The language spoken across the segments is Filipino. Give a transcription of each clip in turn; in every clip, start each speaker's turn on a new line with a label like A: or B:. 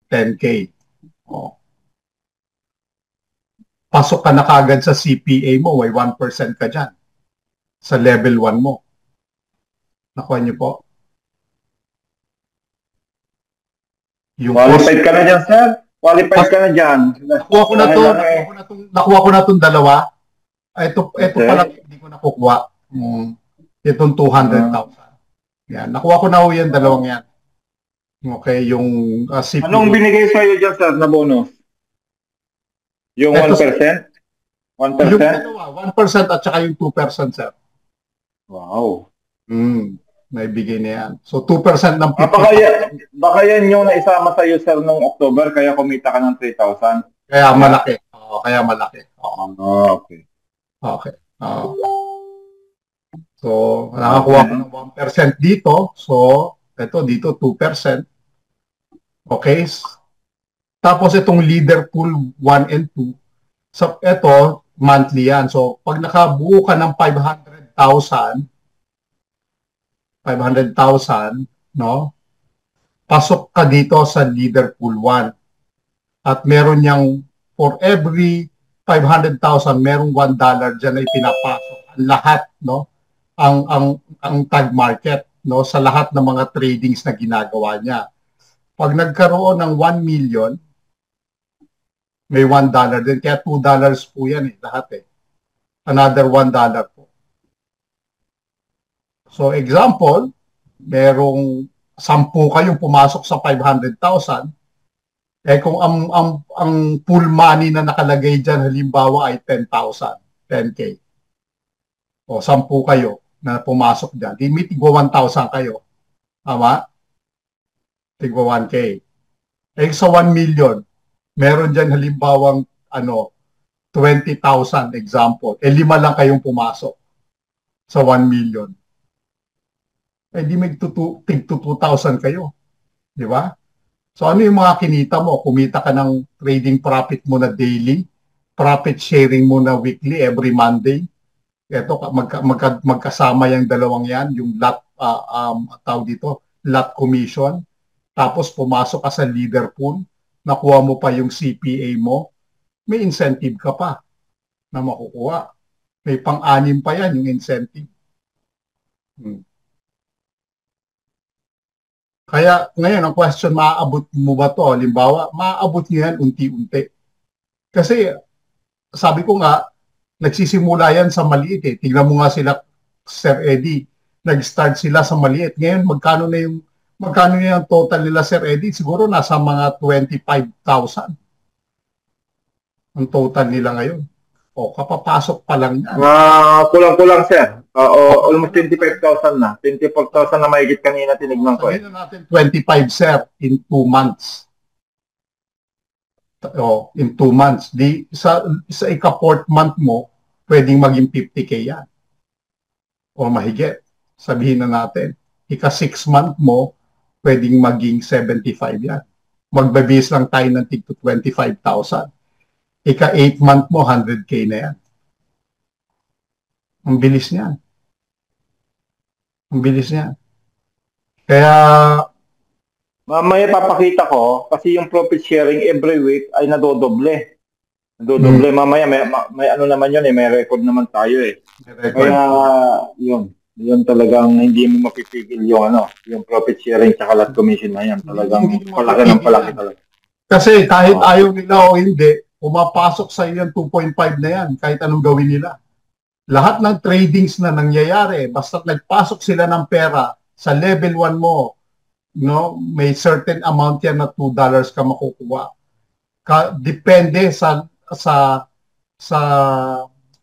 A: 10K. O, pasok ka na kagad sa CPA mo, may 1% ka dyan sa level 1 mo. Nakuha niyo po?
B: Qualified ka na dyan, sir? Qualified ka na dyan.
A: Nakuha ko na itong dalawa. Ito pala, hindi ko nakukuha. Itong 200,000. Yan. Nakuha ko na ho yan, dalawang yan. Okay, yung CPA.
B: Anong binigay sa'yo dyan, sir, na bonus? Yung 1%? 1%?
A: Yung dalawa, 1% at saka yung 2%, sir.
B: Wow.
A: Naibigay na yan. So, 2% ng
B: 50. Baka yan yung naisama sa'yo, sir, nung October, kaya kumita ka ng 3,000.
A: Kaya malaki. Kaya malaki.
B: Okay.
A: Okay. So, nakakuha ko ng 1% dito. So, dito 2%. Okay. Tapos itong leader pool 1 and 2. So, ito, monthly yan. So, pag nakabuo ka ng 500,000, no? Pasok ka dito sa leader pool 1. At meron niyang, for every 500,000, merong $1 dyan na ipinapasok. Ang lahat, no? Ang tag market, no? Sa lahat ng mga tradings na ginagawa niya. Pag nagkaroon ng 1 million, may $1 din. Kaya $2 po yan lahat Another $1 po. So example, merong 10 kayong pumasok sa 500,000, kung ang pool money na nakalagay dyan, halimbawa ay 10,000, 10K. O 10 kayo na pumasok dyan, di tigwa 1,000 kayo. Tama? Tigwa 1K. Sa 1 million, meron dyan halimbawang 20,000 example. 5 lang kayong pumasok sa 1 million. Di may tig 2,000 kayo. Di ba? So ano yung mga kinita mo? Kumita ka ng trading profit mo na daily, profit sharing mo na weekly, every Monday. Ito, magkasama yung dalawang yan, yung lot, lot commission. Tapos pumasok ka sa leader pool, nakuha mo pa yung CPA mo, may incentive ka pa na makukuha. May pang-anim pa yan, yung incentive. Kaya ngayon, ang question, maaabot mo ba to? Halimbawa, maaabot nyo yan unti-unti. Kasi, sabi ko nga, nagsisimula yan sa maliit Tingnan mo nga sila, Sir Eddie, nag-start sila sa maliit. Ngayon, magkano na yung total nila, Sir Eddie? Siguro nasa mga 25,000. Ang total nila ngayon. Kapapasok pa lang yan.
B: Kulang-kulang, sir. Almost 25,000 na. 24,000 na mahigit kanina tinignan ko.
A: Sabihin na natin 25, sir, in 2 months. In 2 months. Sa ika-4th month mo, pwedeng maging 50K yan. O mahigit. Sabihin na natin. Ika-6 month mo, pwedeng maging 75 yan. Magbabase lang tayo ng tig to 25,000. Ika-8 month mo, 100K na yan. Ang bilis niyan. Ang bilis niyan. Kaya,
B: mamaya papakita ko, kasi yung profit sharing every week ay nadodoble. Nadodoble. Mamaya, may ano naman yun may record naman tayo Kaya, yun talagang hindi mo mapipigil yung profit sharing tsaka lot commission na yan. Talagang palaki ng palaki talaga.
A: Kasi kahit ayaw nila o hindi, pumapasok sa iyo yung 2.5 na yan, kahit anong gawin nila. Lahat ng tradings na nangyayari, basta nagpasok sila ng pera sa level 1 mo, may certain amount yan na $2 ka makukuha. Depende sa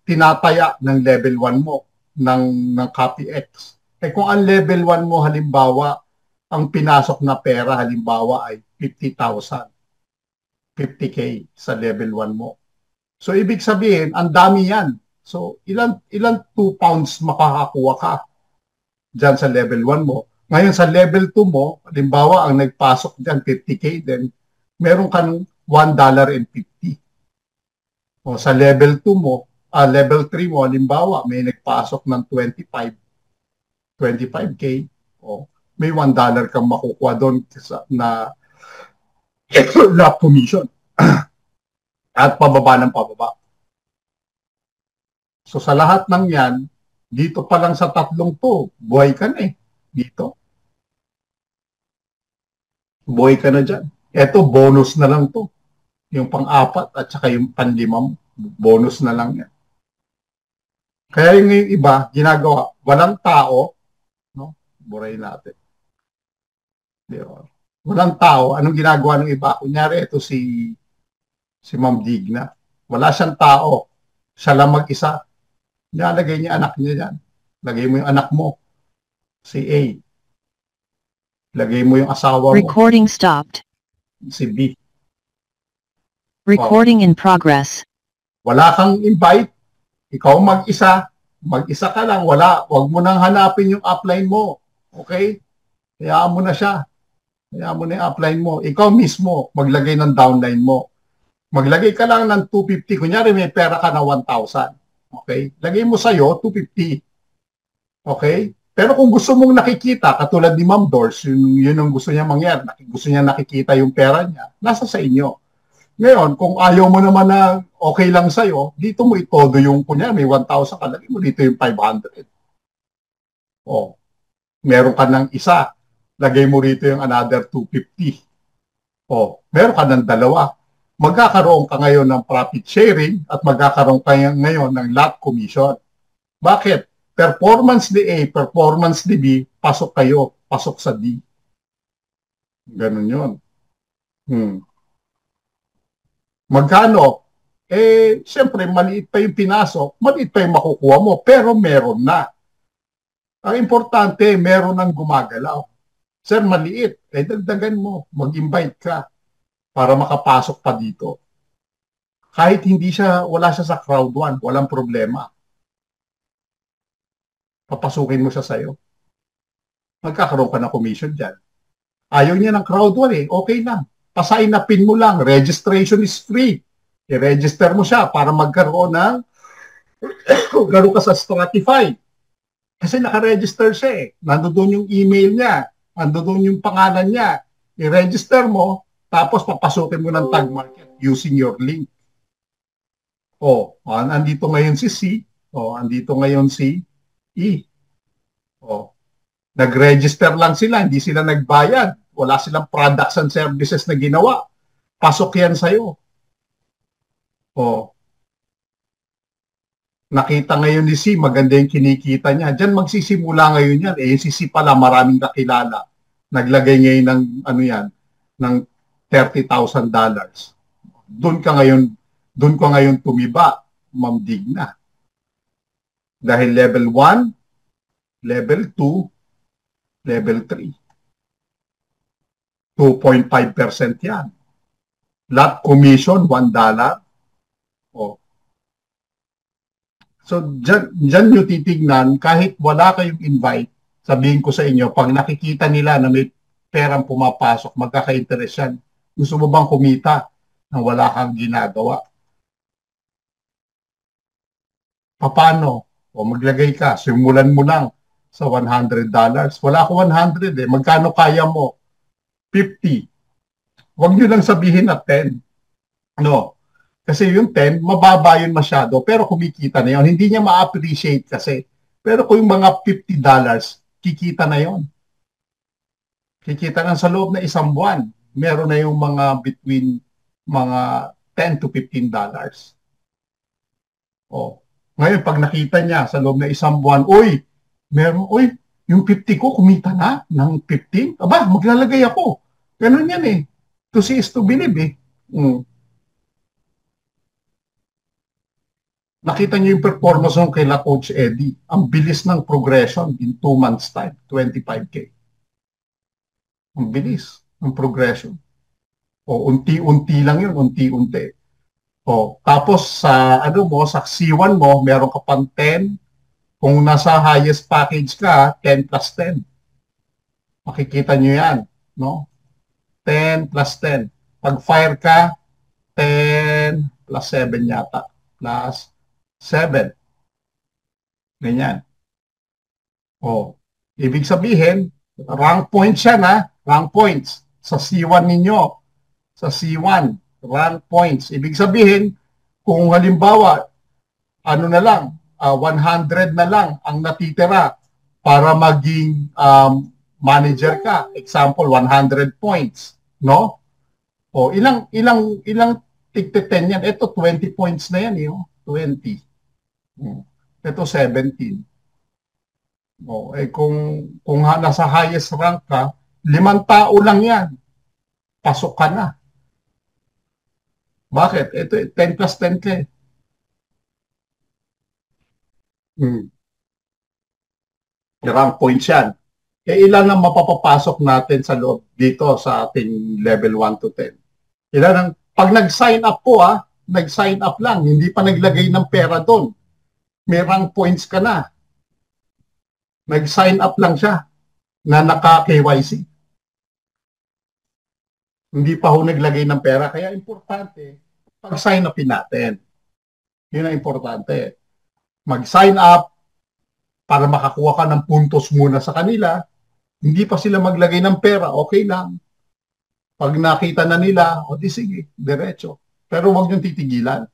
A: tinataya ng level 1 mo, ng CopyX. Kung ang level 1 mo, halimbawa, ang pinasok na pera, halimbawa, ay 50,000. 50K sa level 1 mo. So, ibig sabihin, ang dami yan. So, ilan 2 pounds makakakuha ka dyan sa level 1 mo. Ngayon, sa level 2 mo, halimbawa, ang nagpasok dyan, 50K, then meron ka ng $1.50. O, sa level 2 mo, level 3 mo, halimbawa, may nagpasok ng 25K, o, may $1 kang makukuha doon na lot commission. At pababa ng pababa. So sa lahat ng yan, dito pa lang sa tatlong to, buhay ka na eh. Dito. Buhay ka na dyan. Ito, bonus na lang to. Yung pang-apat at saka yung pang-lima mo. Bonus na lang yan. Kaya yung iba, ginagawa, walang tao, no? Buray natin. Diba? Walang tao, anong ginagawa ng iba? Kunyari, ito si Ma'am Digna. Wala siyang tao. Siya lang mag-isa. Nilalagay niya anak niya dyan. Lagay mo yung anak mo. Si A. Lagay mo yung asawa mo.
C: Recording stopped.
A: Si B.
C: Recording in progress.
A: Wala kang invite. Ikaw mag-isa. Mag-isa ka lang. Wala. Huwag mo nang hanapin yung upline mo. Okay? Hayaan mo na siya. Hayaan mo na yung upline mo. Ikaw mismo, maglagay ng downline mo. Maglagay ka lang ng 250. Kunyari may pera ka na 1,000. Okay? Lagay mo sa'yo, 250. Okay? Pero kung gusto mong nakikita, katulad ni Ma'am Dors, yun ang gusto niya mangyari. Gusto niya nakikita yung pera niya. Nasa sa inyo. Ngayon, kung ayaw mo naman na okay lang sa'yo, dito mo itodo yung, kunya, may 1,000 ka, lagay mo dito yung 500. O, meron ka ng isa, lagay mo rito yung another 250. O, meron ka ng dalawa. Magkakaroon ka ngayon ng profit sharing at magkakaroon ka ngayon ng lot commission. Bakit? Performance ni A, performance ni B, pasok kayo, pasok sa D. Ganun yun. Magkano? Siyempre, maliit pa yung pinasok, maliit pa yung makukuha mo, pero meron na. Ang importante, meron ng gumagalaw. Sir, maliit. Dagdagan mo, mag-invite ka para makapasok pa dito. Kahit wala siya sa crowd 1, walang problema. Papasukin mo siya sa'yo. Magkakaroon ka ng commission dyan. Ayaw niya ng crowd 1 okay lang. Pasign upin mo lang. Registration is free. I-register mo siya para magkaroon ng gano'n ka sa Stratify. Kasi nakaregister siya nandoon yung email niya. Nandoon yung pangalan niya. I-register mo, tapos papasukin mo ng tag market using your link. Andito ngayon si C. Andito ngayon si E. Nag-register lang sila, hindi sila nagbayad. Wala silang products and services na ginawa. Pasok yan sa'yo. Nakita ngayon ni C, maganda yung kinikita niya. Diyan magsisimula ngayon yan. Yung si C pala, maraming kakilala. Naglagay ngayon ng, ng $30,000. Doon ka ngayon tumiba, Ma'am Digna. Dahil level 1, level 2, level 3. 2.5% yan. Lot commission, $1. So, dyan nyo titignan, kahit wala kayong invite, sabihin ko sa inyo, pag nakikita nila na may perang pumapasok, magkaka-interest yan. Gusto mo bang kumita na wala kang ginagawa? Paano? Maglagay ka, simulan mo lang sa $100. Wala ko 100 Magkano kaya mo? 50. Huwag nyo lang sabihin na 10. No. Kasi yung 10, mababa yun masyado, pero kumikita na yun. Hindi niya ma-appreciate kasi. Pero kung yung mga $50, kikita na yun. Kikita na sa loob na isang buwan. Meron na yung mga between mga $10 to $15. Ngayon, pag nakita niya sa loob na isang buwan, yung 50 ko kumita na ng 15? Aba, maglalagay ako. Ganun yan To see is to believe Nakita niyo yung performance ng kay Coach Eddie. Ang bilis ng progression in 2 months time, 25K. Ang bilis ng progression. Unti-unti lang yun, unti-unti. Tapos sa sa C1 mo, meron ka pang 10. Kung nasa highest package ka, 10 plus 10. Makikita niyo yan, no? 10 plus 10. Pag fire ka, 10 plus 7 yata. Plus 7. Ganyan. Ibig sabihin, rank points yan Rank points sa C1 ninyo. sa C1, rank points. Ibig sabihin, kung halimbawa, ano na lang, 100 na lang ang natitira para maging manager ka. Example, 100 points, no? O ilang tig-10 yan. Ito 20 points na yan, 20. Ito 17. O kung nasa highest rank ka, 5 tao lang yan. Pasok ka na. Bakit? Ito 10 plus 10 ka eh. Rank points yan. Ilan ang mapapapasok natin sa loob dito sa ating level 1 to 10? Ilan ang, pag nag-sign up po nag-sign up lang, hindi pa naglagay ng pera doon. May rank points ka na. Nag-sign up lang siya na naka-KYC. Hindi pa ho naglagay ng pera. Kaya importante, pag-sign upin natin. Yun ang importante. Mag-sign up para makakuha ka ng puntos muna sa kanila. Hindi pa sila maglagay ng pera, okay lang. Pag nakita na nila, o di sige, diretso. Pero huwag niyong titigilan.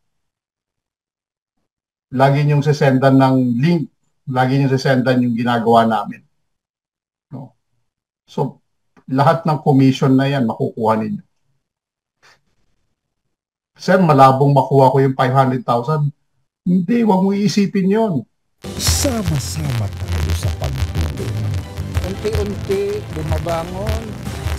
A: Lagi niyong sesendan ng link. Lagi niyong sesendan yung ginagawa namin. No? So, lahat ng commission na yan, makukuha ninyo. Sir, malabong makuha ko yung 500,000. Hindi, huwag mo iisipin yon.
D: Sama-sama tayo sa pagtulong.
E: Unti-unti, bumabangon.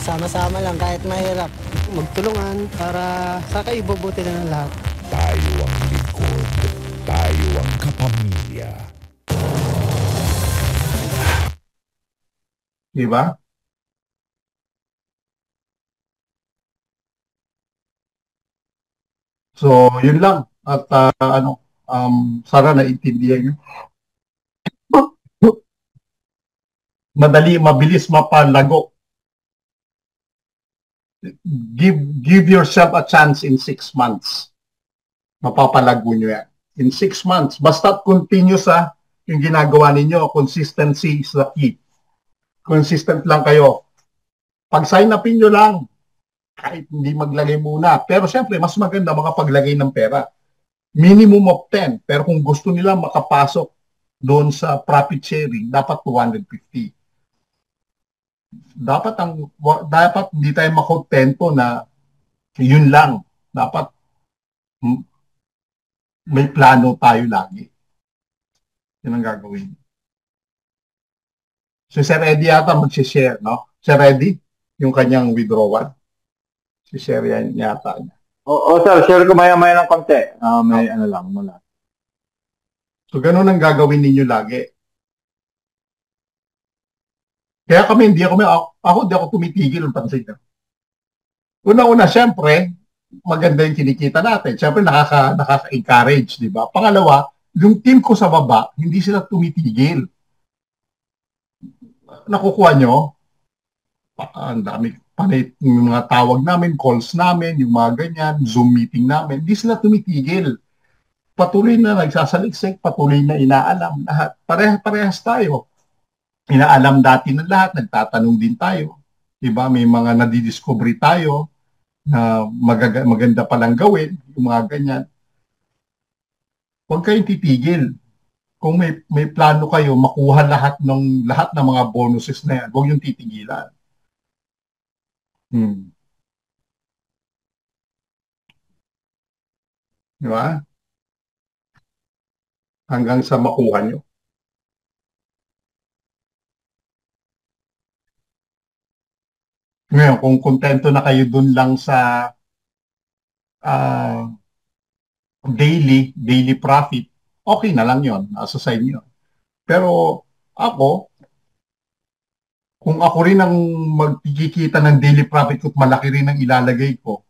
E: Sama-sama lang kahit mahirap. Magtulungan para sa kaibubuti na ng lahat.
D: Tayo ang lingkod. Tayo ang kapamilya.
A: Diba? So, yun lang. At sana naintindihan nyo. Madali, mabilis mapalago. Give yourself a chance in 6 months. Mapapalago nyo yan. In 6 months. Basta continuous yung ginagawa ninyo. Consistency is the key. Consistent lang kayo. Pag sign upin nyo lang, kahit hindi maglagay muna. Pero syempre, mas maganda makapaglagay ng pera. Minimum of 10. Pero kung gusto nila makapasok doon sa profit sharing, dapat 250. Dapat hindi tayo makontento na yun lang. Dapat may plano tayo lagi. Yun ang gagawin. So, Sir Eddie yata mag-share, no? Sir Eddie, yung kanyang withdrawal. Si-share yan yata niya.
B: Oo, sir. Share ko maya-maya ng konti. May ano lang muna.
A: So, ganun ang gagawin ninyo lagi. Kaya kami, hindi ako tumitigil ng pansin. Una-una, syempre, maganda yung kinikita natin. Syempre, nakaka-encourage, di ba? Pangalawa, yung team ko sa baba, hindi sila tumitigil. Nakukuha nyo, ang dami panit yung mga tawag namin, calls namin, yung mga ganyan, Zoom meeting namin, hindi sila tumitigil. Patuloy na nagsasaliksik, patuloy na inaalam lahat. Parehas tayo. Inaalam dati ng lahat, nagtatanong din tayo. Diba? May mga nadidiscovery tayo na maganda palang gawin, yung mga ganyan. Huwag kayong titigil. Kung may plano kayo, makuha lahat ng mga bonuses na yan, huwag yung titigilan. Diba? Hanggang sa makuha nyo. Ngayon, kung kontento na kayo dun lang sa daily profit, okay na lang yon, nasa sa inyo. Pero ako, kung ako rin ang magkikita ng daily profit ko at malaki rin ang ilalagay ko,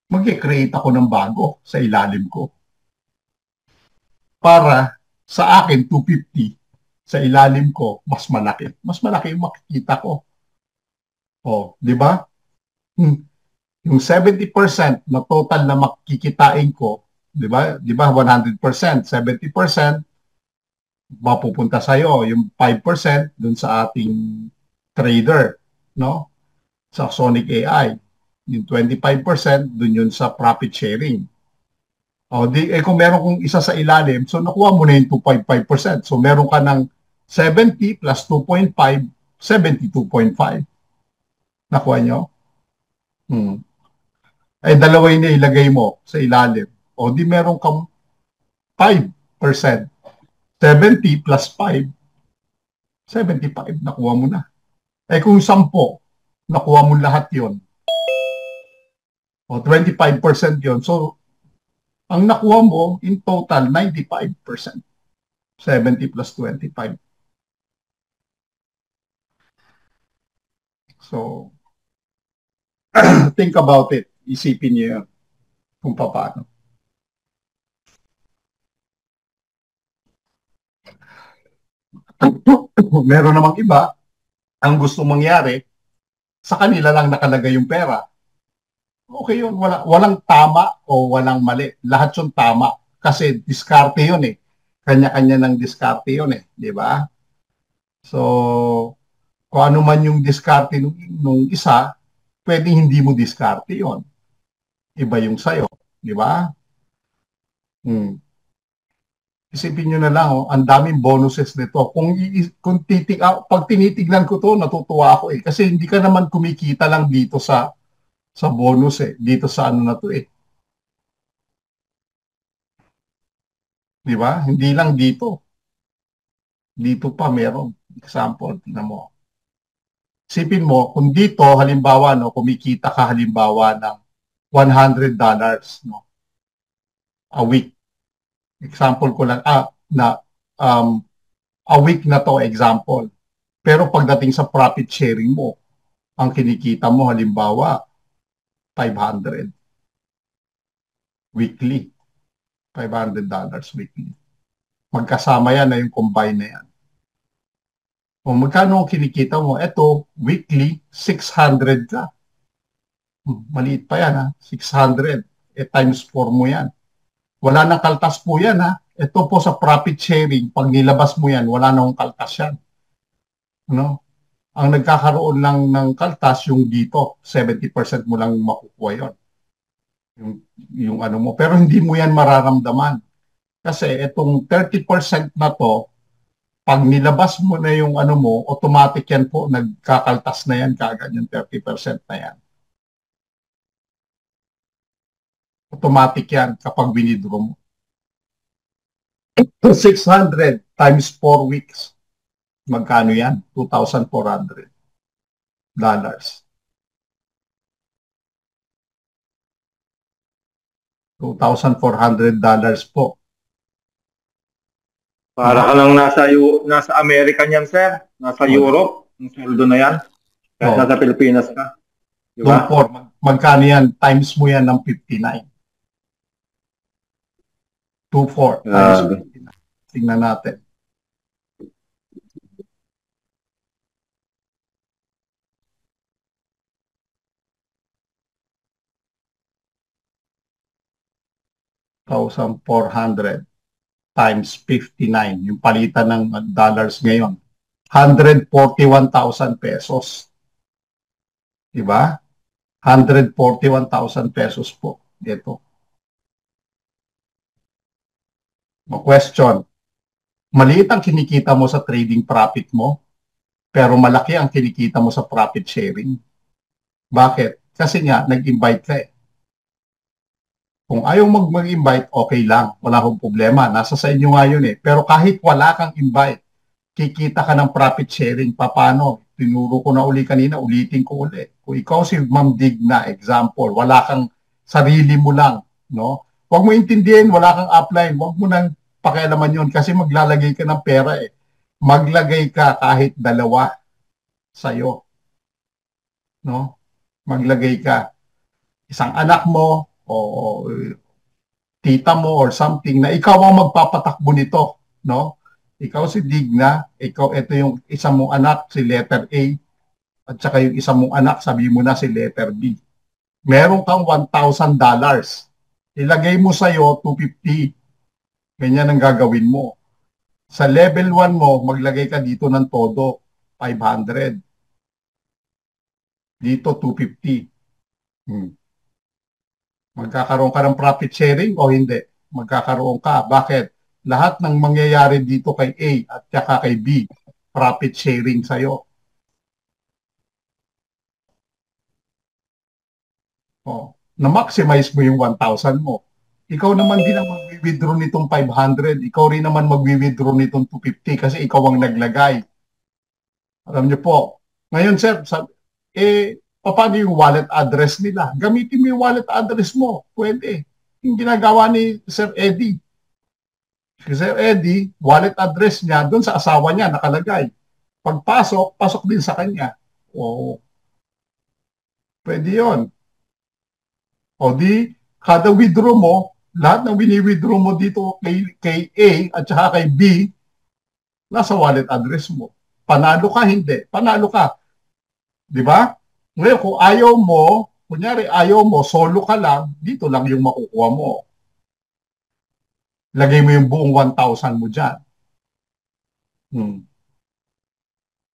A: mag-create ako ng bago sa ilalim ko. Para sa akin, 250, sa ilalim ko, mas malaki. Mas malaki yung makikita ko. O, di ba? Yung 70% na total na makikitain ko, di ba? Di ba 100%, 70% mapupunta sa iyo, yung 5% dun sa ating trader, no? Sa Sonic AI. yung 25%, dun yun sa profit sharing. O, kung meron kong isa sa ilalim, so nakuha mo na yung 2.5%. So meron ka ng 70 plus 2.5, 72.5. Nakuha nyo? Ay, dalawa yung ilagay mo sa ilalim. O, di meron kang 5%. 70 plus 5, 75. Nakuha mo na. Eh kung 10, nakuha mo lahat yon. O, 25% yon. So, ang nakuha mo, in total, 95%. 70 plus 25. So, think about it. Isipin niyo yun kung paano. Meron namang iba, ang gusto mangyari, sa kanila lang nakalagay yung pera. Okay yun, walang tama o walang mali. Lahat yung tama. Kasi diskarte yun eh. Kanya-kanya ng diskarte yun eh. Di ba? So, kung ano man yung diskarte nung isa, pwedeng hindi mo diskarte yun. Iba yung sayo. Di ba? Isipin nyo na lang, oh, ang daming bonuses nito. Pag tinitignan ko to, natutuwa ako eh. Kasi hindi ka naman kumikita lang dito sa bonus eh. Dito sa ano na to eh. Di ba? Hindi lang dito. Dito pa meron. Example, tingnan mo. Isipin mo, kung dito, halimbawa, no, kumikita ka halimbawa ng $100 no, a week. Example ko lang, a week na to example. Pero pagdating sa profit sharing mo, ang kinikita mo halimbawa, 500 weekly. $500 weekly. Magkasama yan na yung combine na yan. O magkano ang kinikita mo? Ito, weekly, 600 ka. Maliit pa yan ha, 600. Times 4 mo yan. Wala nang kaltas po yan ha. Ito po sa profit sharing, pag nilabas mo yan, wala nang kaltas yan. No? Ang nagkakaroon lang ng kaltas yung dito, 70% mo lang makukuha yon. Yung ano mo. Pero hindi mo yan mararamdaman. Kasi itong 30% na to, pag nilabas mo na yung ano mo, automatic yan po, nagkakaltas na yan kaagad yung 30% na yan. Automatic yan kapag winidraw mo. 600 times 4 weeks. Magkano yan? $2,400. $2,400 po.
B: Para ka lang nasa Amerika niyan, sir. Nasa Europe. Ang sweldo na yan. Kahit nasa Pilipinas ka. Diba?
A: Magkano yan? Times mo yan ng 59. 2,400 times 59. Tingnan natin. $1,400 times 59, yung palitan ng dollars ngayon. 141,000 pesos. Diba? 141,000 pesos po. Ito. Question. Maliit ang kinikita mo sa trading profit mo, pero malaki ang kinikita mo sa profit sharing. Bakit? Kasi nga, nag-invite ka eh. Kung ayaw mag-invite, okay lang. Wala akong problema. Nasa sa inyo nga yun eh. Pero kahit wala kang invite, kikita ka ng profit sharing. Paano? Tinuro ko na uli kanina, ulitin ko uli. Kung ikaw si Ma'am Digna, example, wala kang sarili mo lang. No? Huwag mo intindihin, wala kang upline. Huwag mo nang pakialaman yun kasi maglalagay ka ng pera eh. Maglagay ka kahit dalawa sa'yo. No? Maglagay ka. Isang anak mo, o tita mo or something na ikaw ang magpapatakbo nito, no? Ikaw si Digna, ito yung isang mong anak si letter A at saka yung isang mong anak sabi mo na si letter B. Meron kang $1,000. Ilagay mo sa'yo 250. Ganyan ang gagawin mo. Sa level 1 mo, maglagay ka dito ng todo 500. Dito 250. Hmm. Magkakaroon ka ng profit sharing o hindi? Magkakaroon ka. Bakit? Lahat ng mangyayari dito kay A at saka kay B, profit sharing sa'yo. Na-maximize mo yung 1,000 mo. Ikaw naman din ang mag-withdraw nitong 500. Ikaw rin naman mag-withdraw nitong 250 kasi ikaw ang naglagay. Alam niyo po. Ngayon, sir, paano yung wallet address nila? Gamitin mo yung wallet address mo. Pwede. Yung ginagawa ni Sir Eddie. Si Sir Eddie, wallet address niya, doon sa asawa niya nakalagay. Pagpasok, pasok din sa kanya. O, pwede yon. O di, kada withdraw mo, lahat ng wini-withdraw mo dito kay A at saka kay B, nasa wallet address mo. Panalo ka, hindi. Panalo ka. Di ba? Ngayon, kung ayaw mo, kunyari ayaw mo, solo ka lang, dito lang yung makukuha mo. Lagay mo yung buong 1,000 mo dyan.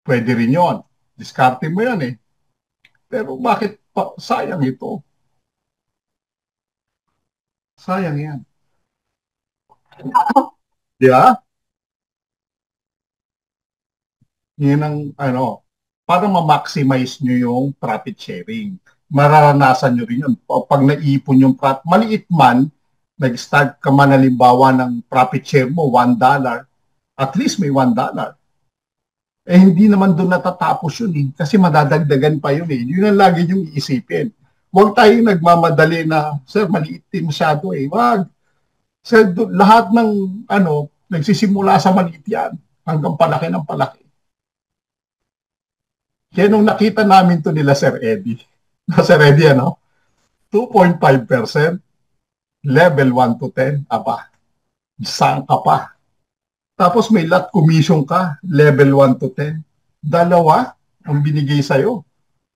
A: Pwede rin yon. Diskarte mo yan eh. Pero bakit sayang ito? Sayang yan. Di ba? Yan ang, para ma-maximize nyo yung profit sharing. Mararanasan nyo rin yun. Pag naipon yung profit, maliit man, nag-start ka man halimbawa ng profit share mo, $1, at least may $1. Eh hindi naman doon natatapos yun eh. Kasi madadagdagan pa yun eh. Yun ang lagi yung iisipin. Huwag tayong nagmamadali na, sir, maliit din masyado eh. Wag. Sir, lahat ng nagsisimula sa maliit yan hanggang palaki ng palaki. Kaya nung nakita namin to nila Sir Eddie, Sir Eddie 2.5%, level 1 to 10, aba, saan ka pa? Tapos may lot commission ka, level 1 to 10. Dalawa ang binigay sa'yo.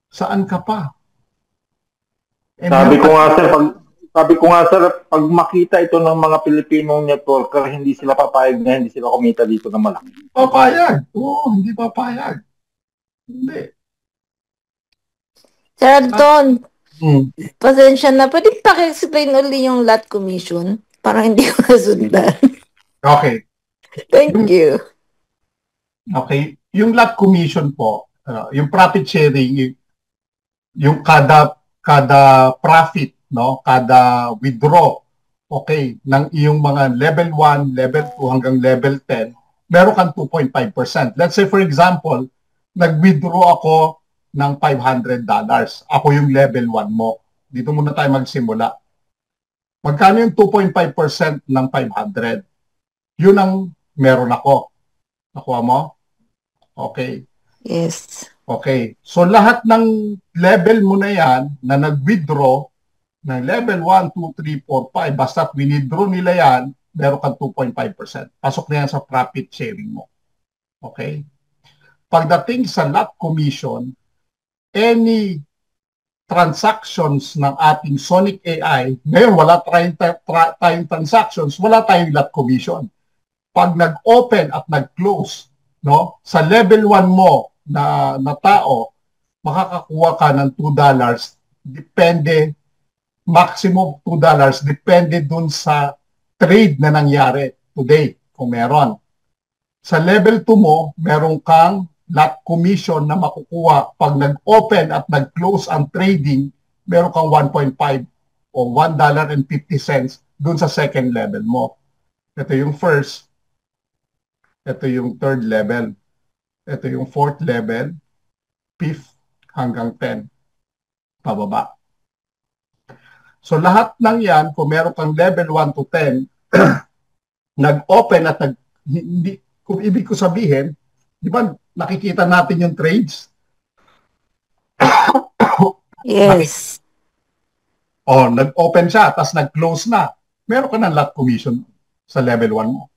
A: Saan ka pa?
B: Sabi ko nga sir, pag makita ito ng mga Pilipinong networker, hindi sila papayag na hindi sila kumita dito na malaki.
A: Papayag. Oo, hindi papayag. Hindi.
F: Sir Anton, pasensya na. Pwede pa-explain ulit yung lot commission? Parang hindi ko nasundan.
A: Okay.
F: Thank you.
A: Okay. Yung lot commission po, yung profit sharing, yung kada profit, kada withdraw, okay, ng iyong mga level 1, level 2 hanggang level 10, meron kang 2.5%. Let's say for example, nag-withdraw ako ng $500. Ako yung level 1 mo. Dito muna tayo magsimula. Magkano yung 2.5% ng 500? Yun ang meron ako. Nakuha mo? Okay.
F: Yes.
A: Okay. So lahat ng level mo na yan na nag-withdraw ng level 1, 2, 3, 4, 5, basta withdraw nila yan, meron kang 2.5%. Pasok na yan sa profit sharing mo. Okay? Pagdating sa lot commission, any transactions ng ating Sonic AI, ngayon wala tayong transactions, wala tayong lot commission. Pag nag-open at nag-close, sa level 1 mo na tao, makakakuha ka ng $2, depende, maximum $2, depende dun sa trade na nangyari today, kung meron. Sa level 2 mo, meron kang lot commission na makukuha pag nag-open at nag-close ang trading, meron kang 1.5 o $1.50 dun sa second level mo. Ito yung first, ito yung third level, ito yung fourth level, fifth hanggang 10, pababa. So lahat ng yan, kung meron kang level 1 to 10, nag-open at hindi, kung ibig ko sabihin, di ba nakikita natin yung trades?
F: Yes.
A: Nag-open siya, tapos nag-close na. Meron ka ng lot commission sa level 1 mo.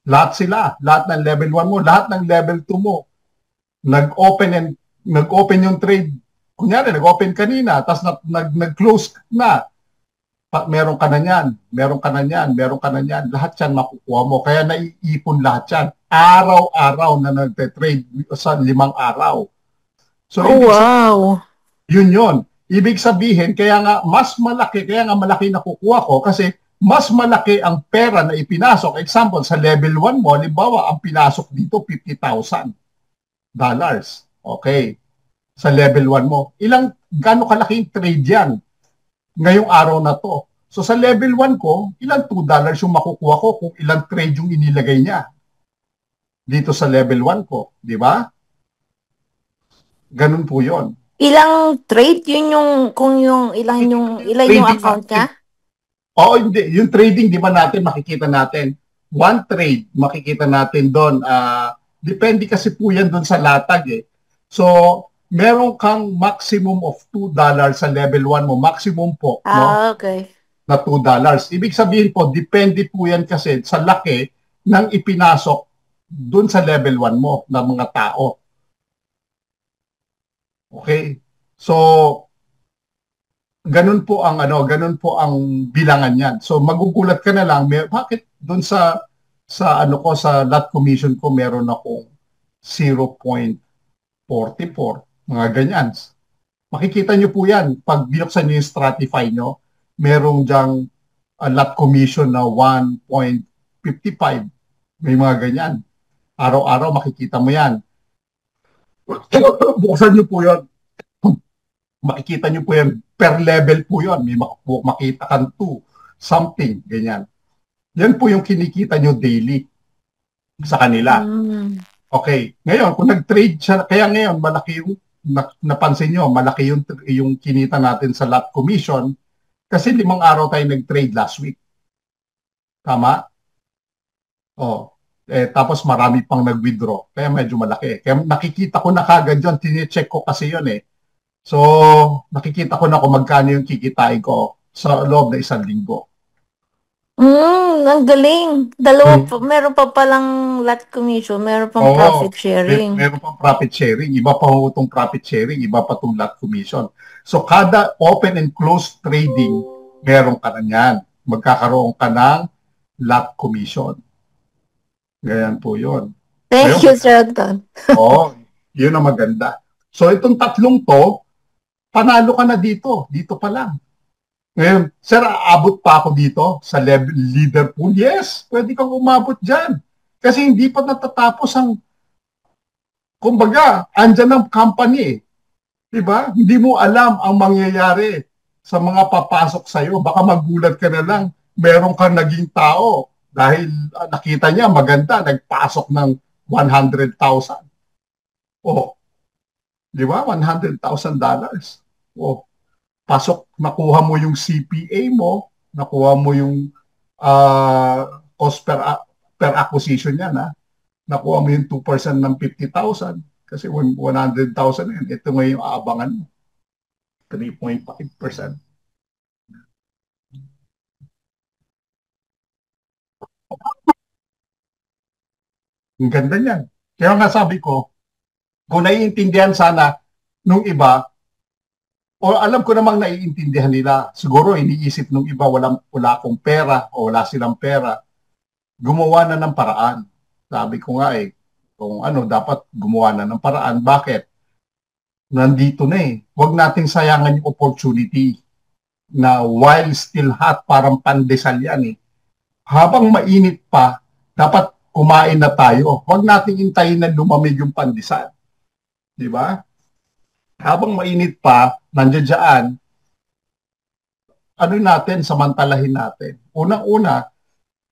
A: Lahat sila, lahat ng level 1 mo, lahat ng level 2 mo. Nag-open yung trade. Kunyari, nag-open kanina, tapos nag-close na. Meron ka na yan, meron ka na yan, meron ka na yan. Lahat yan makukuha mo. Kaya naiipon lahat yan. Araw-araw na nagte-trade sa 5 araw. So,
F: wow.
A: Yun. Ibig sabihin, kaya nga mas malaki, kaya nga malaki nakukuha ko kasi mas malaki ang pera na ipinasok. Example, sa level 1 mo, halimbawa, ang pinasok dito, $50,000. Okay. Sa level 1 mo. Gaano kalaking trade yan ngayong araw na to? So sa level 1 ko, ilang $2 yung makukuha ko kung ilang trade yung inilagay niya dito sa level 1 ko. Di ba? Ganun po yon.
F: Ilang trade? Yun yung, kung yung, ilan yung account niya?
A: Oo, hindi. Yung trading, di ba natin, makikita natin. One trade, makikita natin doon. Depende kasi po yan doon sa latag eh. So, meron kang maximum of $2 sa level 1 mo. Maximum po. No?
F: Okay.
A: Na $2. Ibig sabihin po, depende po yan kasi sa laki ng ipinasok doon sa level 1 mo ng mga tao. Okay? So, ganun po ang bilangan niyan. So magugulat ka na lang, bakit doon sa lot commission ko meron akong 0.44, mga ganyan. Makikita niyo po yan pag binuksan niyo yung Stratify niyo, merong diyang lot commission na 1.55. May mga ganyan. Araw-araw makikita mo yan. Buksan niyo po yan. Makikita niyo po yan, per level po yun. May makita kang 2, something, ganyan. Yan po yung kinikita niyo daily sa kanila. Okay. Ngayon, kung nag-trade siya, kaya ngayon, malaki yung, napansin niyo, malaki yung kinita natin sa lot commission kasi 5 araw tayo nag-trade last week. Tama? Oh. Tapos marami pang nag-withdraw. Kaya medyo malaki. Kaya nakikita ko na kagad yun. Tine-check ko kasi yun eh. So, nakikita ko na kung magkano yung kikitain ko sa loob na 1 linggo.
F: Ang galing. Meron pa palang lot commission, meron pang profit sharing.
A: Meron pang profit sharing. Iba pa itong profit sharing, iba pa itong lot commission. So, kada open and close trading, meron ka na yan. Magkakaroon ka ng lot commission. Ganyan po yun.
F: Thank you, Sir Don.
A: Yun ang maganda. So, itong tatlong to, panalo ka na dito. Dito pa lang. Ngayon, sir, aabot pa ako dito sa leader pool? Yes, pwede kang umabot dyan. Kasi hindi pa natatapos ang, kumbaga, andyan ang company. Diba? Hindi mo alam ang mangyayari sa mga papasok sa'yo. Baka magulat ka na lang, meron kang naging tao dahil nakita niya maganda, nagpasok ng 100,000. Di ba? $100,000. Pasok, nakuha mo yung CPA mo, nakuha mo yung cost per acquisition niya, nakuha mo yung 2% ng 50,000 kasi 100,000 yun. Ito ngayon yung aabangan mo. 3.5%. Ang ganda niyan. Kaya nga sabi ko, kung naiintindihan sana nung iba, o alam ko namang naiintindihan nila, siguro iniisip nung iba wala akong pera o wala silang pera, gumawa na ng paraan. Sabi ko nga kung dapat gumawa na ng paraan. Bakit? Nandito na Huwag nating sayangan yung opportunity na while still hot, parang pandesal yan Habang mainit pa, dapat kumain na tayo. Huwag nating hintayin na lumamig yung pandesal. Di ba? Habang mainit pa, nandiyan, natin, samantalahin natin. Unang-una,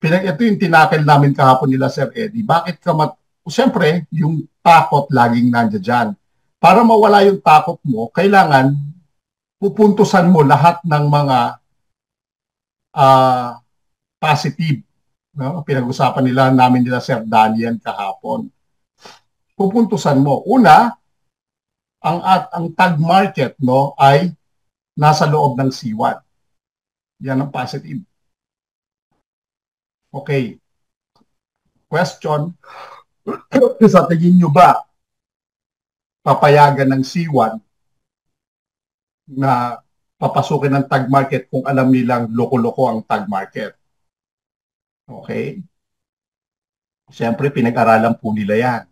A: ito yung tinakil namin kahapon nila, Sir Eddie. Bakit ka Siyempre, yung takot laging nandiyan. Para mawala yung takot mo, kailangan pupuntusan mo lahat ng mga positive. No? Pinag-usapan namin nila Sir Daniel kahapon. Pupuntusan mo. Una, ang tag market ay nasa loob ng C1. Yan ang positive. Okay. Question. Sa tingin nyo ba papayagan ng C1 na papasukin ng tag market kung alam nilang loko-loko ang tag market? Okay. Siyempre, pinag-aralan po nila yan.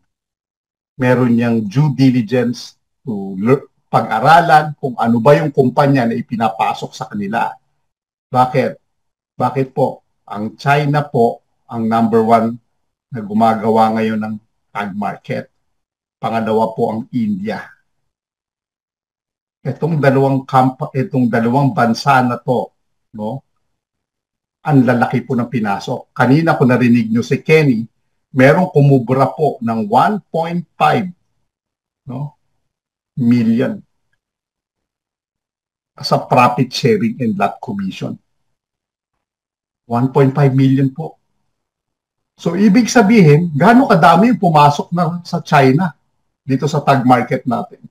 A: Meron niyang due diligence pag-aralan kung ano ba yung kumpanya na ipinapasok sa kanila. Bakit? Bakit po? Ang China po ang number one na gumagawa ngayon ng tag market. Pangalawa po ang India. Itong dalawang bansa na to, no? Ang lalaki po ng pinasok. Kanina ko narinig nyo si Kenny, merong kumubra po ng 1.5, no, million sa profit sharing and lot commission. 1.5 million po. So, ibig sabihin, gaano kadami yung pumasok na sa China dito sa tag market natin.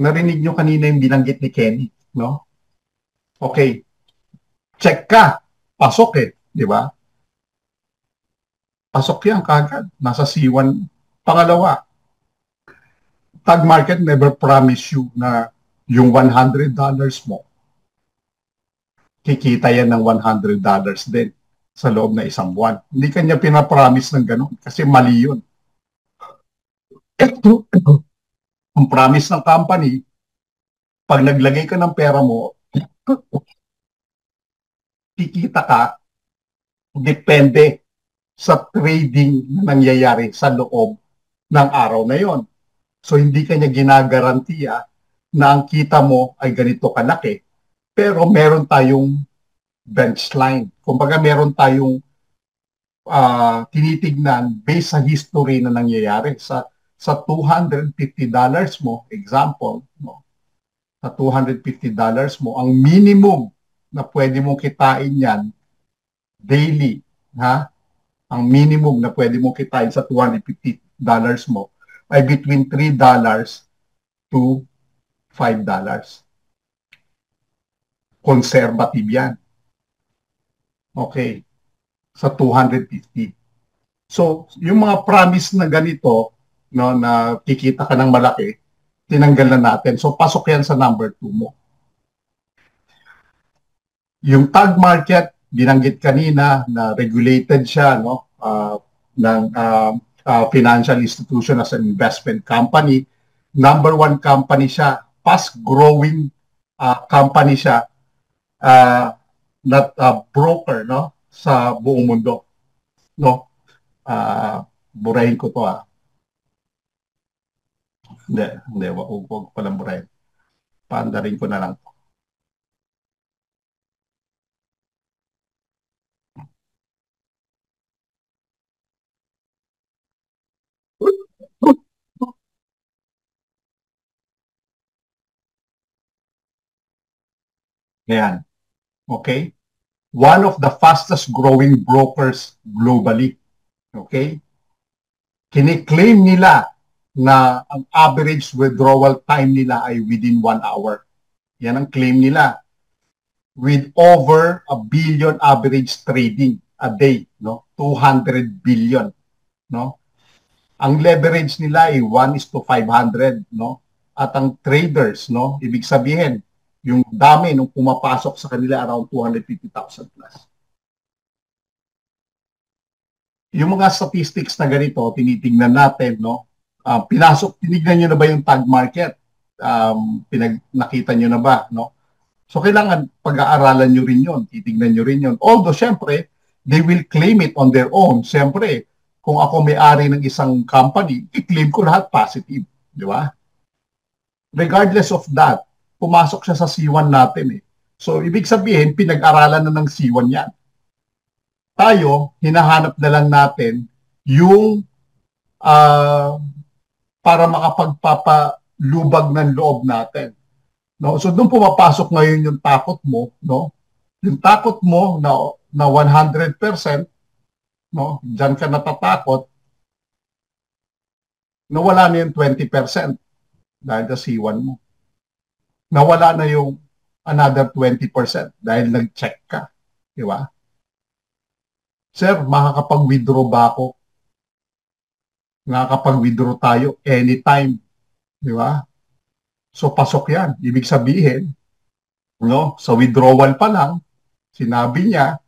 A: Narinig nyo kanina yung binanggit ni Kenny, no? Okay. Check ka. Pasok eh. Di ba? Pasok yan kagad. Nasa C1. Pangalawa, tag market never promise you na yung $100 mo, kikita yan ng $100 din sa loob na isang buwan. Hindi kanya pinapromise ng ganun kasi mali yun. Ang promise ng company, pag naglagay ka ng pera mo, kikita ka, depende sa trading na nangyayari sa loob ng araw na yon. So hindi kanya ginagarantiya na ang kita mo ay ganito kalaki, pero meron tayong bench line. Kumbaga meron tayong tinitignan based sa history na nangyayari. Sa $250 mo, example, no? Sa $250 mo, ang minimum na pwede mong kitain yan daily, ha? Ang minimum na pwede mong kitain sa $250 mo ay between $3 to $5. Conservative yan. Okay. Sa 250. So, yung mga promise na ganito, no, na kikita ka ng malaki, tinanggal na natin. So, pasok yan sa number 2 mo. Yung tag market, binanggit kanina na regulated siya, no, ng financial institution as an investment company. Number 1 company siya, fast-growing company siya, not broker, no, sa buong mundo, no. Burahin ko to, Hindi, wag palang burahin. Paandarin ko na lang. Ayan. Okay? One of the fastest growing brokers globally. Okay? Kiniklaim nila na ang average withdrawal time nila ay within 1 hour. Yan ang claim nila. With over 1 billion average trading a day, no? 200 billion, no? Ang leverage nila ay 1:500, no? At ang traders, no, ibig sabihin, yung dami nung pumapasok sa kanila around 250,000 plus. Yung mga statistics na ganito, tinitingnan natin, no? Tinignan nyo na ba yung tag market? Nakita nyo na ba, no? So, kailangan pag-aaralan nyo rin yun, titignan nyo rin yun. Although, syempre, they will claim it on their own. Syempre, kung ako may-ari ng isang company, i-claim ko lahat positive. Di ba? Regardless of that, pumasok siya sa C1 natin eh. So, ibig sabihin, pinag-aralan na ng C1 yan. Tayo, hinahanap na lang natin yung para makapagpapalubag ng loob natin. No? So, doon pumapasok ngayon yung takot mo, no? Yung takot mo na 100%, no? Diyan ka natatakot, nawala na yung 20% dahil sa C1 mo. Nawala na yung another 20% dahil nag-check ka. Di ba? Sir, makakapag-withdraw ba ako? Makakapag-withdraw tayo anytime. Di ba? So, pasok yan. Ibig sabihin, no, sa withdrawal pa lang, sinabi niya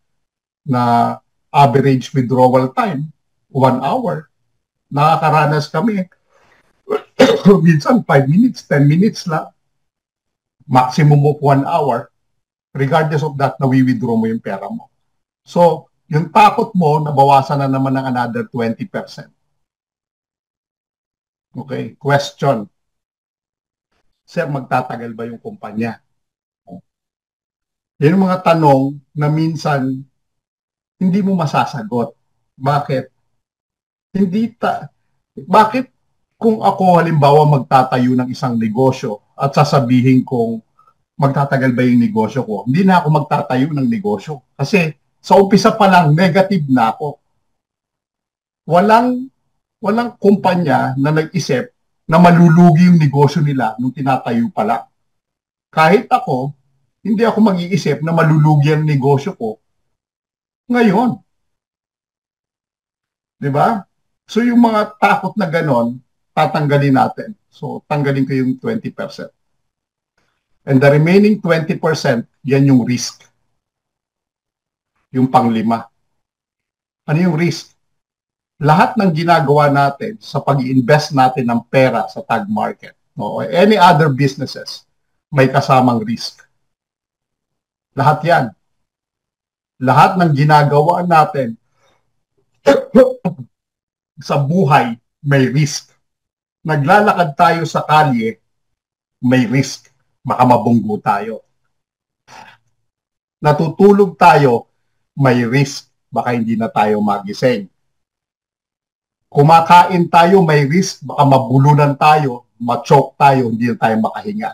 A: na average withdrawal time, 1 hour. Nakakaranas kami Minsan 5 minutes, 10 minutes lang. Maximum of 1 hour. Regardless of that, nawi-withdraw mo yung pera mo. So, yung takot mo, nabawasan na naman ng another 20%. Okay, question. Sir, magtatagal ba yung kumpanya? Yan yung mga tanong na minsan hindi mo masasagot. Bakit? Bakit kung ako halimbawa magtatayo ng isang negosyo at sasabihin kong magtatagal ba yung negosyo ko? Hindi na ako magtatayo ng negosyo. Kasi sa umpisa pa lang, negative na ako. Walang kumpanya na nag-isip na malulugi yung negosyo nila nung tinatayo pa lang. Kahit ako, hindi ako mag-iisip na malulugi ang negosyo ko ngayon. Di ba? So yung mga takot na ganon, tatanggalin natin. So tanggalin ko yung 20%. And the remaining 20%, yan yung risk. Yung pang-5. Ano yung risk? Lahat ng ginagawa natin sa pag-invest natin ng pera sa tag market, no, or any other businesses, may kasamang risk. Lahat yan. Lahat ng ginagawa natin sa buhay, may risk. Naglalakad tayo sa kalye, may risk. Baka mabunggo tayo. Natutulog tayo, may risk. Baka hindi na tayo magising. Kumakain tayo, may risk. Baka mabulunan tayo, ma-choke tayo, hindi na tayo makahinga.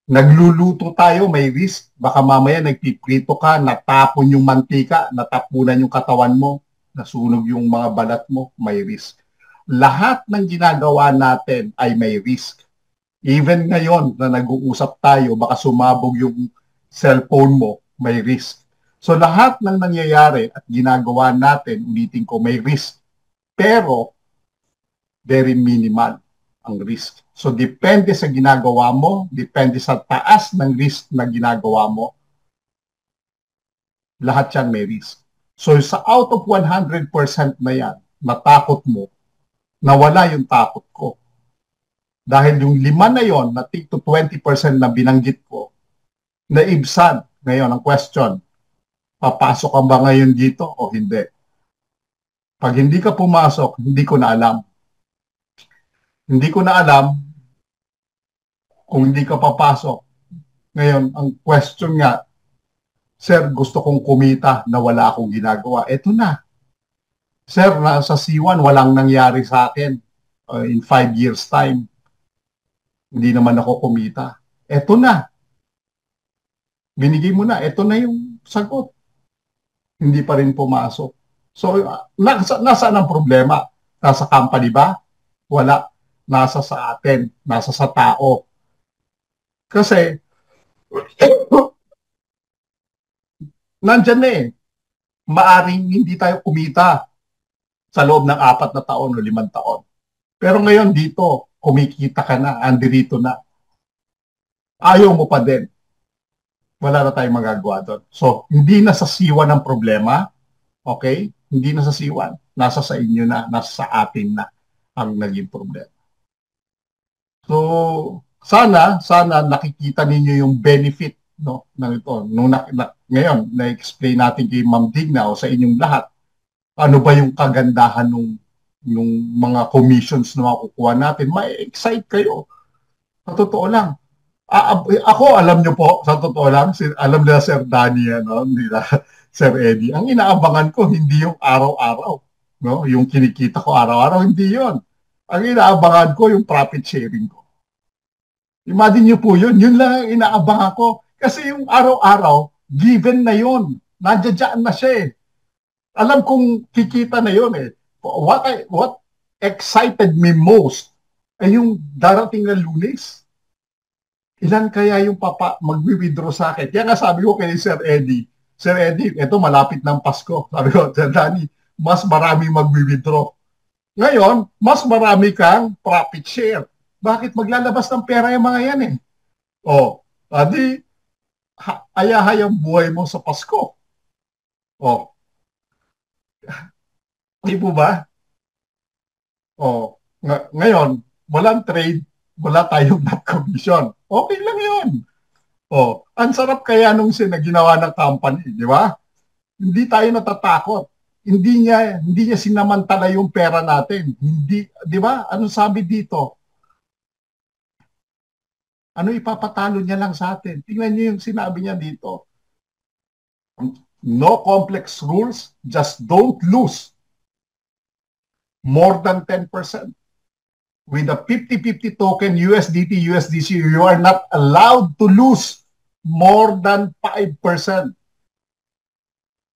A: Nagluluto tayo, may risk. Baka mamaya nagpiprito ka, natapon yung mantika, natapunan yung katawan mo, nasunog yung mga balat mo, may risk. Lahat ng ginagawa natin ay may risk. Even ngayon na nag-uusap tayo, baka sumabog yung cellphone mo, may risk. So lahat ng nangyayari at ginagawa natin, ulitin ko, may risk. Pero, very minimal ang risk. So depende sa ginagawa mo, depende sa taas ng risk na ginagawa mo, lahat yan may risk. So sa out of 100% na yan, natakot mo, nawala yung takot ko. Dahil yung 5 na yon, na to 20% na binanggit ko, naibsan. Ngayon, ang question, papasok ka ba ngayon dito o hindi? Pag hindi ka pumasok, hindi ko na alam. Hindi ko na alam kung hindi ka papasok. Ngayon, ang question nga, Sir, gusto kong kumita na wala akong ginagawa. Eto na. Sir, sa C1, walang nangyari sa akin in 5 years time. Hindi naman ako kumita. Eto na. Binigay mo na. Eto na yung sagot. Hindi pa rin pumasok. So, nasaan ang problema? Nasa company ba? Wala. Nasa sa atin. Nasa sa tao. Kasi, nandyan na eh. Maaring hindi tayo kumita sa loob ng 4 na taon o 5 taon. Pero ngayon dito, kumikita ka na, andirito na. Ayaw mo pa din. Wala na tayong magagawa doon. So, hindi na sa C1 ang problema. Okay? Hindi na sa C1. Nasa sa inyo na, nasa sa atin na ang naging problema. So, sana nakikita ninyo yung benefit, no, ng ito. Ngayon, na-explain natin kay Ma'am Digna o sa inyong lahat, ano ba yung kagandahan nung mga commissions na makukuha natin. May-excite kayo. Sa totoo lang. Ako, alam nyo po, sa totoo lang, alam nila Sir Danny, nila Sir Eddie, ang inaabangan ko, hindi yung araw-araw. No? Yung kinikita ko araw-araw, hindi yon. Ang inaabangan ko, yung profit sharing ko. Imagine nyo po yun. Yun lang ang inaabangan ko. Kasi yung araw-araw, given na yun. Nandiyan na siya eh. Alam kong kikita na yun eh. What excited me most ay yung darating na Lunes. Ilan kaya yung magwi-withdraw sa akin? Kaya nga sabi ko kay Sir Eddie, ito malapit ng Pasko. Sabi ko, Sir Danny, mas marami magwi-withdraw. Ngayon, mas marami kang profit share. Bakit maglalabas ng pera yung mga yan eh? O, adi, ayahay ang buhay mo sa Pasko. O, di po ba? O, ngayon, walang trade, wala tayong net commission. Okay lang yun. Ang sarap kaya nung ginawa ng company, di ba? Hindi tayo natatakot. Hindi niya sinamantala yung pera natin. Hindi, di ba? Ano sabi dito? Ano ipapatalo niya lang sa atin? Tingnan niyo yung sinabi niya dito. No complex rules, just don't lose more than 10%. With a 50-50 token USDT, USDC, you are not allowed to lose more than 5%.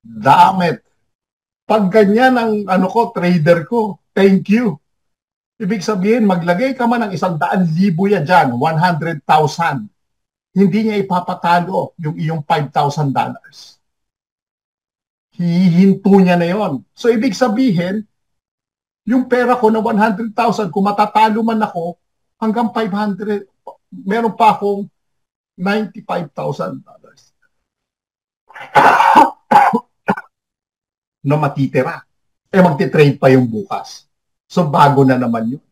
A: Damn it. Pag ganyan ang trader ko, thank you. Ibig sabihin, maglagay ka man ng 100,000 yan dyan, 100,000. Hindi niya ipapatalo yung iyong $5,000. Hihinto niya na yon. So, ibig sabihin, yung pera ko na 100,000, kung matatalo man ako, hanggang 500, meron pa akong $95,000 na matitira. Magtitrade pa yung bukas. So, bago na naman yun.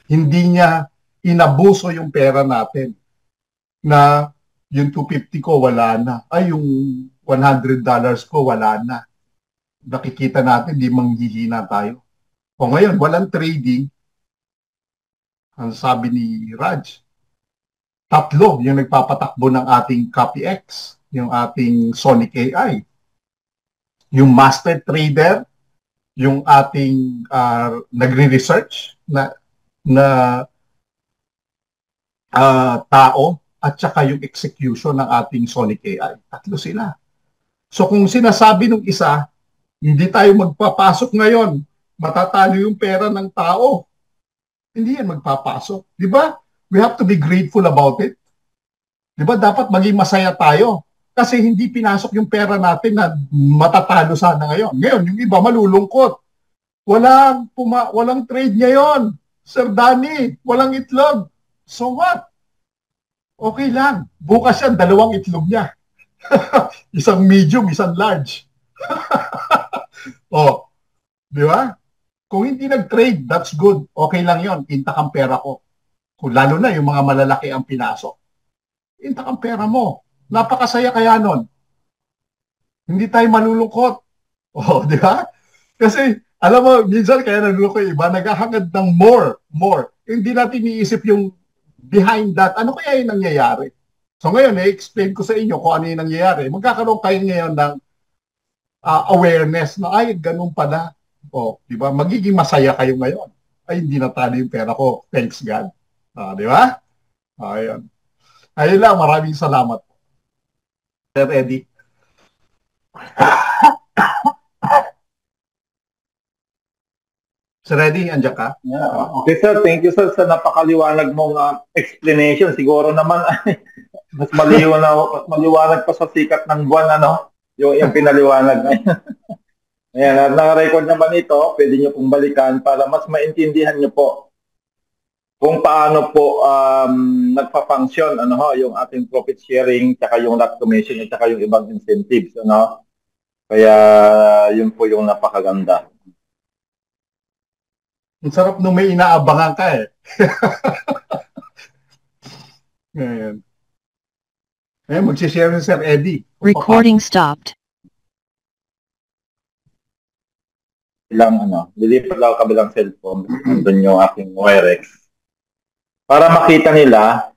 A: Hindi niya inabuso yung pera natin na yung 250 ko wala na. Ay, yung $100 ko wala na. Nakikita natin, di manghihina tayo. Ngayon, walang trading. Ang sabi ni Raj, 3 yung nagpapatakbo ng ating CopyX, yung ating Sonic AI. Yung master trader, yung ating nagre-research na tao, at saka yung execution ng ating Sonic AI. 3 sila. So kung sinasabi ng isa, hindi tayo magpapasok ngayon, matatalo yung pera ng tao, hindi yan magpapasok. Di ba? We have to be grateful about it. Di ba? Dapat maging masaya tayo. Kasi hindi pinasok yung pera natin na matatalo sana ngayon. Ngayon, yung iba malulungkot. Walang trade ngayon. Sir Danny, walang itlog. So what? Okay lang. Bukas yan, 2 itlog niya. Isang medium, isang large. Di ba? Kung hindi nag-trade, that's good. Okay lang yon. Intak ang pera ko. Kung lalo na yung mga malalaki ang pinasok. Intak ang pera mo. Napakasaya kaya nun. Hindi tayo malulungkot. Di ba? Kasi, alam mo, minsan kaya nalulungkot yung iba, naghahangad ng more. Hindi natin iisip yung behind that. Ano kaya yung nangyayari? So ngayon, i-explain ko sa inyo kung ano yung nangyayari. Magkakaroon kayo ngayon ng awareness na, ay, ganun pala. Di ba? Magiging masaya kayo ngayon. Ay, hindi natalo yung pera ko. Thanks God. Di ba? Ayun. Ayun lang, maraming salamat. Sir Eddie. Sir Eddie, andiyan ka?
B: Yeah. Okay, sir. Thank you, sir, sa napakaliwanag mong explanation. Siguro naman, mas maliwanag pa sa sikat ng buwan, yung pinaliwanag. Ayan, naka-record naman ito, pwede nyo pong balikan para mas maintindihan nyo po kung paano po nagpa-function yung ating profit sharing, tsaka yung lot commission, at tsaka yung ibang incentives. Kaya yun po yung napakaganda.
A: Ang sarap nung may inaabangan ka eh. Ayan. Ayan, magsishare si Sir Eddie.
C: Recording stopped.
B: Lilipat lang kabilang cellphone, nandun yung aking Wirex, para makita nila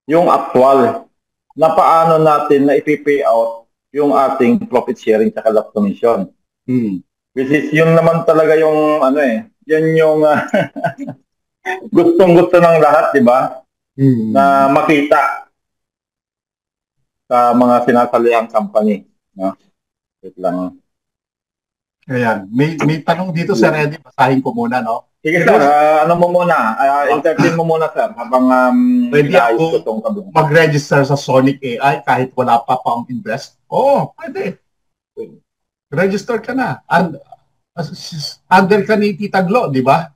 B: yung actual na paano natin na ipipay out yung ating profit sharing sa lot commission. Which is yun naman talaga yung yan yung gustong-gusto ng lahat, di ba? Na makita sa mga sinasalihang company. Wait lang.
A: Ayan. May tanong dito, Sir Eddie. Basahin ko muna, no?
B: Sige, sir. Ano mo muna? Entertain mo muna, sir. Habang
A: pwede ako mag-register sa Sonic AI kahit wala pa pang invest? Oo, pwede. Register ka na. Under ka ni Tita Glo, di ba?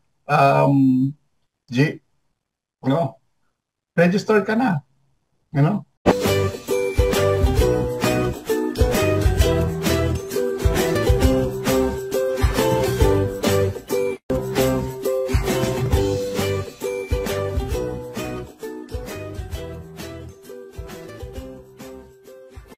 A: Register ka na.